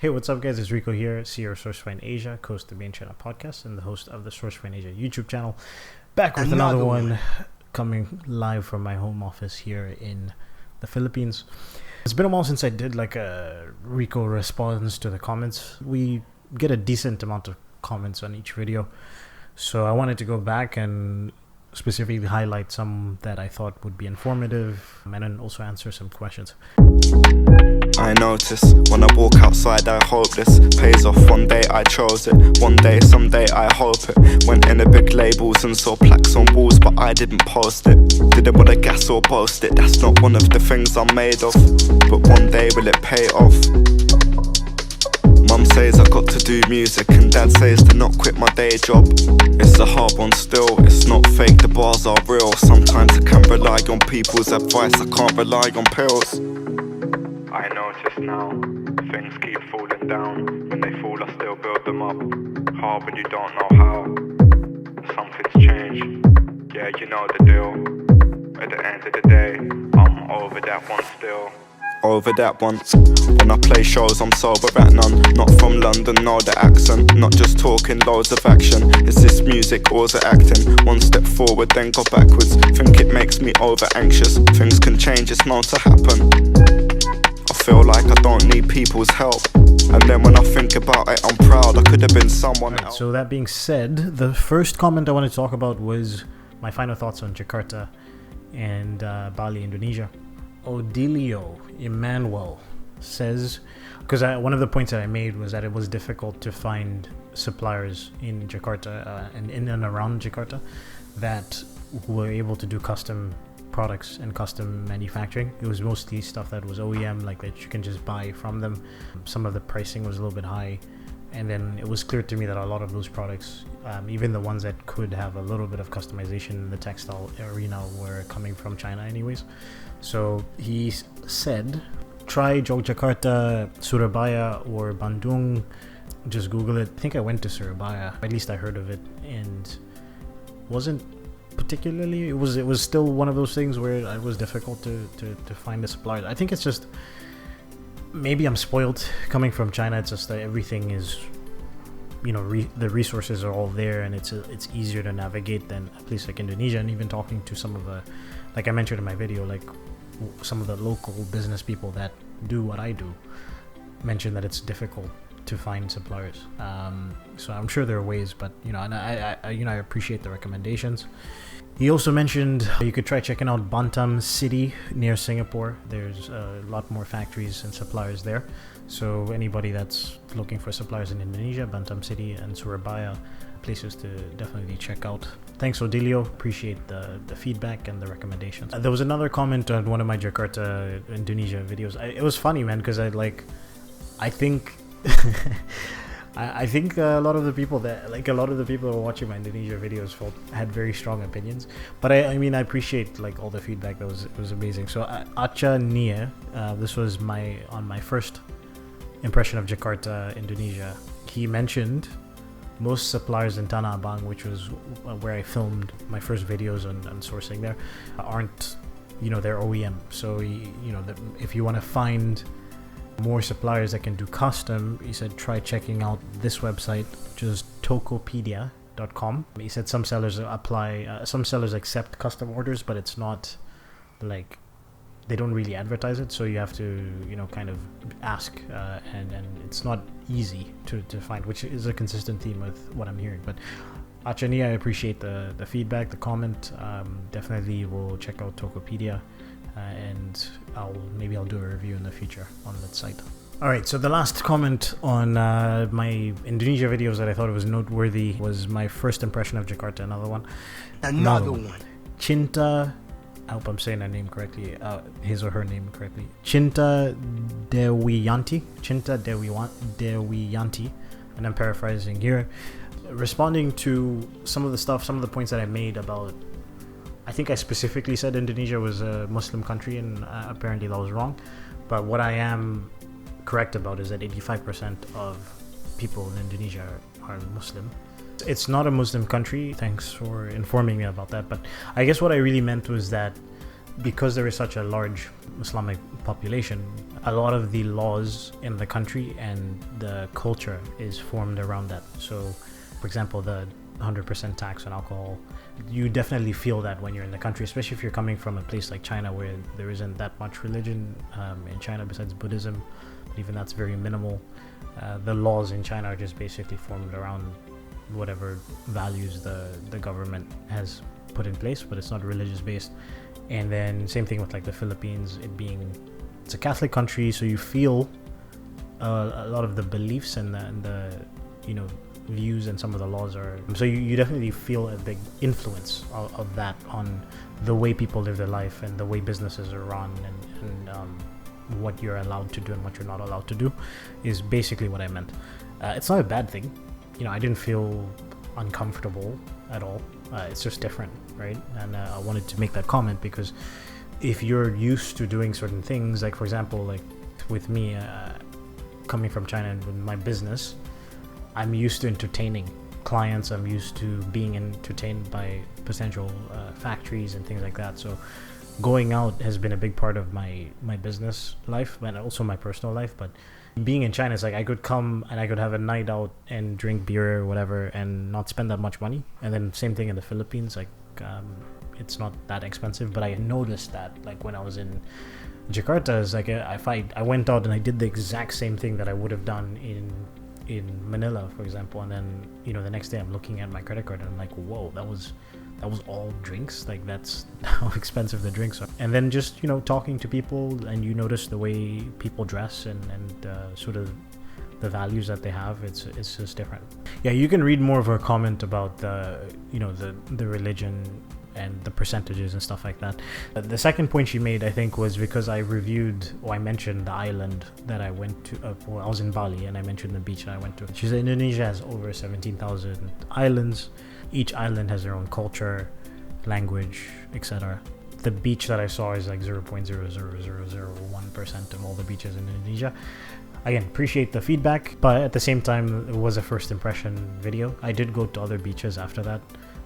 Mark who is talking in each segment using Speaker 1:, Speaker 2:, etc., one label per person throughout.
Speaker 1: Hey, what's up, guys? It's Rico here, CEO of Sourcefy in Asia, host of the Main Channel podcast, and the host of the Sourcefy in Asia YouTube channel. Back with another one, coming live from my home office here in the Philippines. It's been a while since I did like a Rico response to the comments. We get a decent amount of comments on each video, so I wanted to go back and specifically highlight some that I thought would be informative and then also answer some questions.
Speaker 2: I notice when I walk outside, I hope this pays off. One day I chose it, one day, someday I hope it. Went in the big labels and saw plaques on walls, but I didn't post it. Didn't want to gas or boast it, that's not one of the things I'm made of. But one day will it pay off? Mum says I got to do music and dad says to not quit my day job. It's a hard one still, it's not fake, the bars are real. Sometimes I can rely on people's advice, I can't rely on pills. I notice now, things keep falling down. When they fall I still build them up. Hard when you don't know how. Something's changed, yeah, you know the deal. At the end of the day, I'm over that one still. Over that one. When I play shows I'm sober at none. Not from London, no the accent. Not just talking, loads of action. Is this music or is it acting? One step forward then go backwards. Think it makes me over anxious. Things can change, it's known to happen. I feel like I don't need people's help. And then when I think about it, I'm proud I could have been someone else.
Speaker 1: So that being said, the first comment I want to talk about was my final thoughts on Jakarta and Bali, Indonesia. Odilio Imanuel says, because one of the points that I made was that it was difficult to find suppliers in Jakarta and in and around Jakarta that were able to do custom products and custom manufacturing. It was mostly stuff that was OEM, like that you can just buy from them. Some of the pricing was a little bit high, and then it was clear to me that a lot of those products, even the ones that could have a little bit of customization in the textile arena, were coming from China anyways. So he said, try Yogyakarta, Surabaya or Bandung. Just Google it. I think I went to Surabaya, at least I heard of it, and wasn't particularly, it was still one of those things where it was difficult to find a supplier. I think it's just, maybe I'm spoiled coming from China. It's just that everything is, you know, the resources are all there, and it's easier to navigate than a place like Indonesia. And even talking to some of the, like I mentioned in my video, like some of the local business people that do what I do mention that it's difficult to find suppliers. So I'm sure there are ways, but you know, and I appreciate the recommendations. He also mentioned you could try checking out Batam City near Singapore. There's a lot more factories and suppliers there. So anybody that's looking for suppliers in Indonesia, Batam City and Surabaya, places to definitely check out. Thanks, Odilio. Appreciate the feedback and the recommendations. There was another comment on one of my Jakarta, Indonesia videos. It was funny, man, because I think I think a lot of the people that were watching my Indonesia videos had very strong opinions, but I mean I appreciate like all the feedback. It was amazing. So Atcha Nie, this was my first impression of Jakarta, Indonesia. He mentioned most suppliers in Tanah Abang, which was where I filmed my first videos on sourcing there, aren't, you know, they're OEM. So you know, if you want to find more suppliers that can do custom, he said try checking out this website, which is tokopedia.com. He said some sellers accept custom orders, but it's not like, they don't really advertise it, so you have to, you know, kind of ask, and it's not easy to find, which is a consistent theme with what I'm hearing. But Atcha Nie, I appreciate the feedback, the comment. Definitely will check out Tokopedia, and maybe I'll do a review in the future on that site. Alright, so the last comment on my Indonesia videos that I thought was noteworthy was my first impression of Jakarta. Another one. Shinta, I hope I'm saying her name correctly, his or her name correctly. Shinta Dewiyanti, and I'm paraphrasing here, responding to some of the points that I made about, I think I specifically said Indonesia was a Muslim country, and apparently that was wrong. But what I am correct about is that 85% of people in Indonesia are Muslim. It's not a Muslim country. Thanks for informing me about that. But I guess what I really meant was that because there is such a large Islamic population, a lot of the laws in the country and the culture is formed around that. So, for example, the 100% tax on alcohol, you definitely feel that when you're in the country, especially if you're coming from a place like China where there isn't that much religion in China besides Buddhism. Even that's very minimal. The laws in China are just basically formed around whatever values the government has put in place, but it's not religious based. And then same thing with like the Philippines, it's a Catholic country, so you feel a lot of the beliefs and the views and some of the laws are, so you definitely feel a big influence of that on the way people live their life and the way businesses are run and what you're allowed to do and what you're not allowed to do, is basically what I meant. It's not a bad thing, I didn't feel uncomfortable at all. It's just different, right? And I wanted to make that comment because if you're used to doing certain things, like for example, like with me coming from China and with my business, I'm used to entertaining clients, I'm used to being entertained by potential factories and things like that. So going out has been a big part of my business life and also my personal life. But being in China is like I could come and I could have a night out and drink beer or whatever and not spend that much money. And then same thing in the Philippines, like it's not that expensive. But I noticed that like when I was in Jakarta, is like I went out and I did the exact same thing that I would have done in Manila, for example, and then the next day I'm looking at my credit card and I'm like, whoa, that was all drinks. Like that's how expensive the drinks are. And then just talking to people, and you notice the way people dress and sort of the values that they have. It's just different. Yeah, you can read more of her comment about the religion and the percentages and stuff like that. The second point she made, I think, was because I mentioned the island that I went to. I was in Bali and I mentioned the beach that I went to. She said Indonesia has over 17,000 islands. Each island has their own culture, language, etc. The beach that I saw is like 0.00001% of all the beaches in Indonesia. Again, appreciate the feedback, but at the same time, it was a first impression video. I did go to other beaches after that.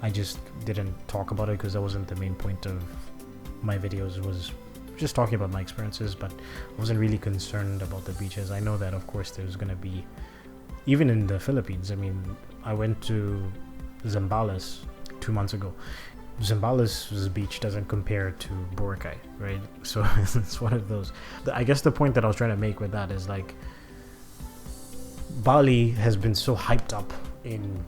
Speaker 1: I just didn't talk about it because that wasn't the main point of my videos. It was just talking about my experiences, but I wasn't really concerned about the beaches. I know that, of course, there's going to be, even in the Philippines, I mean, I went to Zambales 2 months ago. Zambales' beach doesn't compare to Boracay, right? So it's one of those. I guess the point that I was trying to make with that is like, Bali has been so hyped up in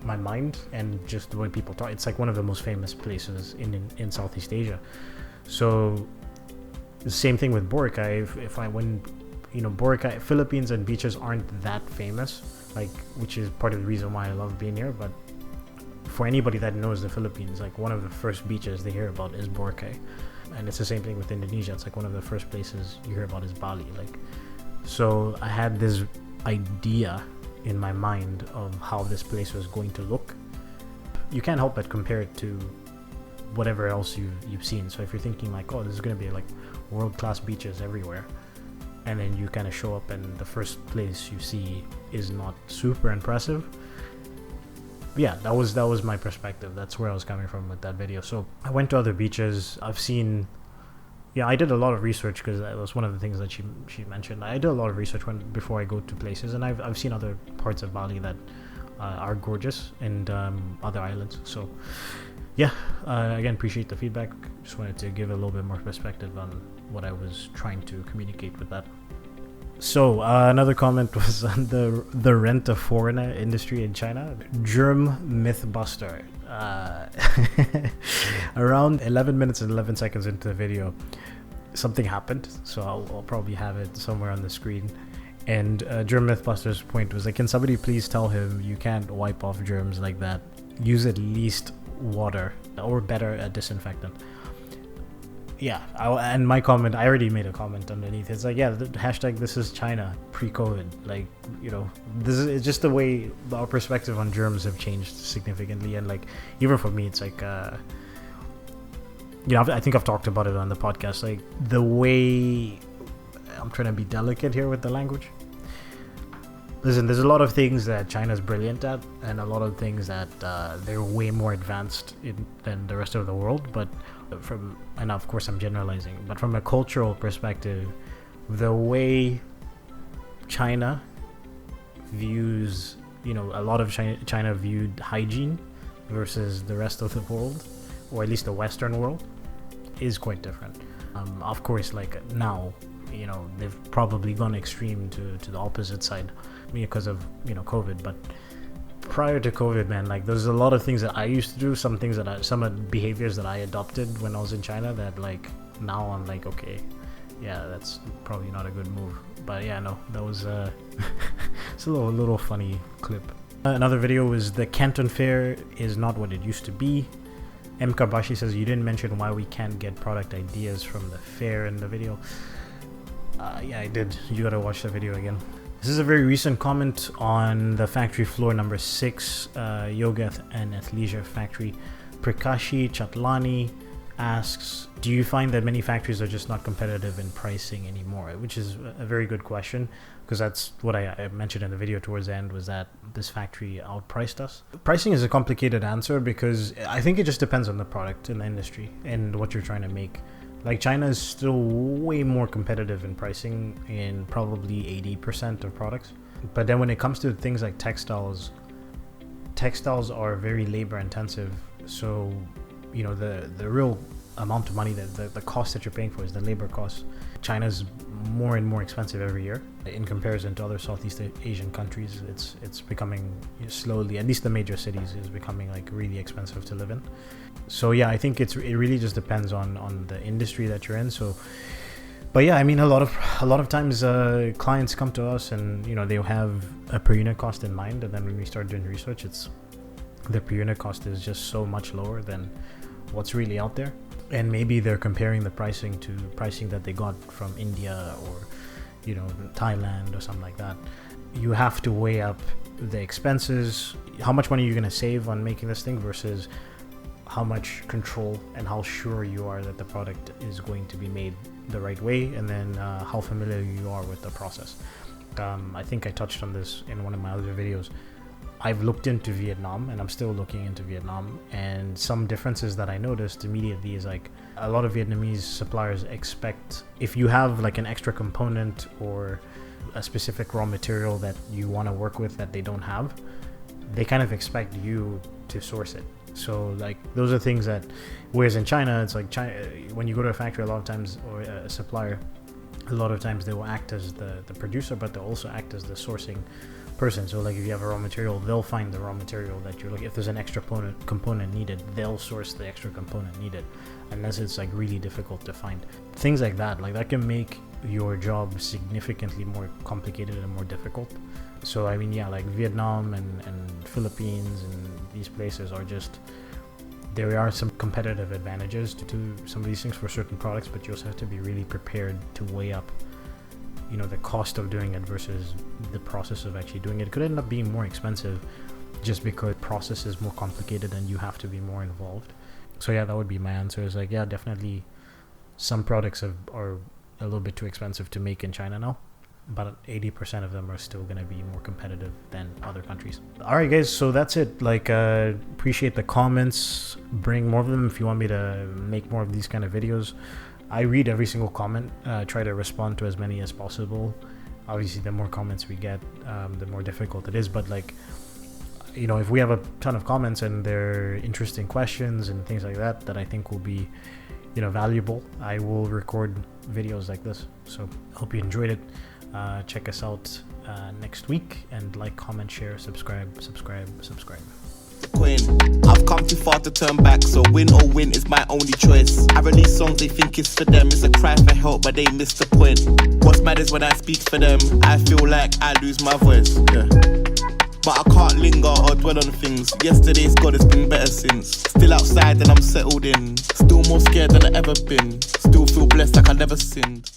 Speaker 1: my mind and just the way people talk. It's like one of the most famous places in Southeast Asia. So the same thing with Boracay. If I went, Boracay, Philippines and beaches aren't that famous, like, which is part of the reason why I love being here. But for anybody that knows the Philippines, like one of the first beaches they hear about is Boracay. And it's the same thing with Indonesia. It's like one of the first places you hear about is Bali. Like, so I had this idea in my mind of how this place was going to look. You can't help but compare it to whatever else you've seen. So if you're thinking like, oh, this is going to be like world-class beaches everywhere, and then you kind of show up and the first place you see is not super impressive. Yeah, that was my perspective. That's where I was coming from with that video. So I went to other beaches. I did a lot of research because that was one of the things that she mentioned. I did a lot of research before I go to places, and I've seen other parts of Bali that are gorgeous, and other islands. So yeah, again, appreciate the feedback. Just wanted to give a little bit more perspective on what I was trying to communicate with that. So another comment was on the rent a foreigner industry in China. GermanMythbuster. Around 11 minutes and 11 seconds into the video, something happened. So I'll probably have it somewhere on the screen. And GermanMythbuster's point was like, can somebody please tell him you can't wipe off germs like that? Use at least water, or better, a disinfectant. Yeah, and my comment, I already made a comment underneath. It's like, yeah, the hashtag this is China pre-COVID. Like, this is just the way our perspective on germs have changed significantly. And like, even for me, it's like, I think I've talked about it on the podcast. Like, the way, I'm trying to be delicate here with the language. Listen, there's a lot of things that China's brilliant at, and a lot of things that they're way more advanced in than the rest of the world. But and of course I'm generalizing, but from a cultural perspective, the way China views, a lot of China viewed hygiene versus the rest of the world, or at least the Western world, is quite different. Of course, like now, they've probably gone extreme to the opposite side because of COVID. But prior to COVID, man, like there's a lot of things that I used to do, some behaviors that I adopted when I was in China that like now I'm like, okay, yeah, that's probably not a good move. But yeah, no, that was it's a little funny clip. Another video was the Canton Fair is not what it used to be. Karbaschi says, you didn't mention why we can't get product ideas from the fair in the video. Yeah, I did. You gotta watch the video again. This is a very recent comment on the factory floor number 6, Yoga and Athleisure factory. Prakash Chatlani asks, do you find that many factories are just not competitive in pricing anymore? Which is a very good question, because that's what I mentioned in the video towards the end, was that this factory outpriced us. Pricing is a complicated answer because I think it just depends on the product in the industry and what you're trying to make. Like China is still way more competitive in pricing in probably 80% of products. But then when it comes to things like textiles are very labor intensive. So, the real amount of money that the cost that you're paying for is the labor cost. China's more and more expensive every year in comparison to other Southeast Asian countries. It's becoming slowly, at least the major cities, is becoming like really expensive to live in. So yeah, I think it really just depends on the industry that you're in. So, but yeah, I mean, a lot of times clients come to us and they'll have a per unit cost in mind, and then when we start doing research, the per unit cost is just so much lower than what's really out there. And maybe they're comparing the pricing to pricing that they got from India or Thailand or something like that. You have to weigh up the expenses, how much money you're going to save on making this thing versus how much control and how sure you are that the product is going to be made the right way, and then how familiar you are with the process. I think I touched on this in one of my other videos. I've looked into Vietnam, and I'm still looking into Vietnam, and some differences that I noticed immediately is like a lot of Vietnamese suppliers expect, if you have like an extra component or a specific raw material that you want to work with that they don't have, they kind of expect you to source it. So like those are things that, whereas in China, it's like when you go to a factory a lot of times, or a supplier, a lot of times they will act as the producer, but they'll also act as the sourcing person. So like if you have a raw material, they'll find the raw material that you're looking. If there's an extra component needed, they'll source the extra component needed, unless it's like really difficult to find. Things like that can make your job significantly more complicated and more difficult. So I mean, yeah, like Vietnam and Philippines and these places are just, there are some competitive advantages to some of these things for certain products, but you also have to be really prepared to weigh up the cost of doing it versus the process of actually doing it. It could end up being more expensive just because the process is more complicated and you have to be more involved. So yeah, that would be my answer, is like, yeah, definitely some products are a little bit too expensive to make in China now, but 80% of them are still going to be more competitive than other countries. All right, guys, so that's it. Like, appreciate the comments. Bring more of them if you want me to make more of these kind of videos. I read every single comment, try to respond to as many as possible. Obviously, the more comments we get, the more difficult it is. But like, if we have a ton of comments and they're interesting questions and things like that I think will be, valuable, I will record videos like this. So hope you enjoyed it. Check us out next week, and like, comment, share, subscribe.
Speaker 3: Queen. I've come too far to turn back, so win or win is my only choice. I release songs they think it's for them, it's a cry for help but they miss the point. What's mad is when I speak for them, I feel like I lose my voice, yeah. But I can't linger or dwell on things. Yesterday's God, it's been better since. Still outside and I'm settled in, still more scared than I ever been, still feel blessed like I never sinned.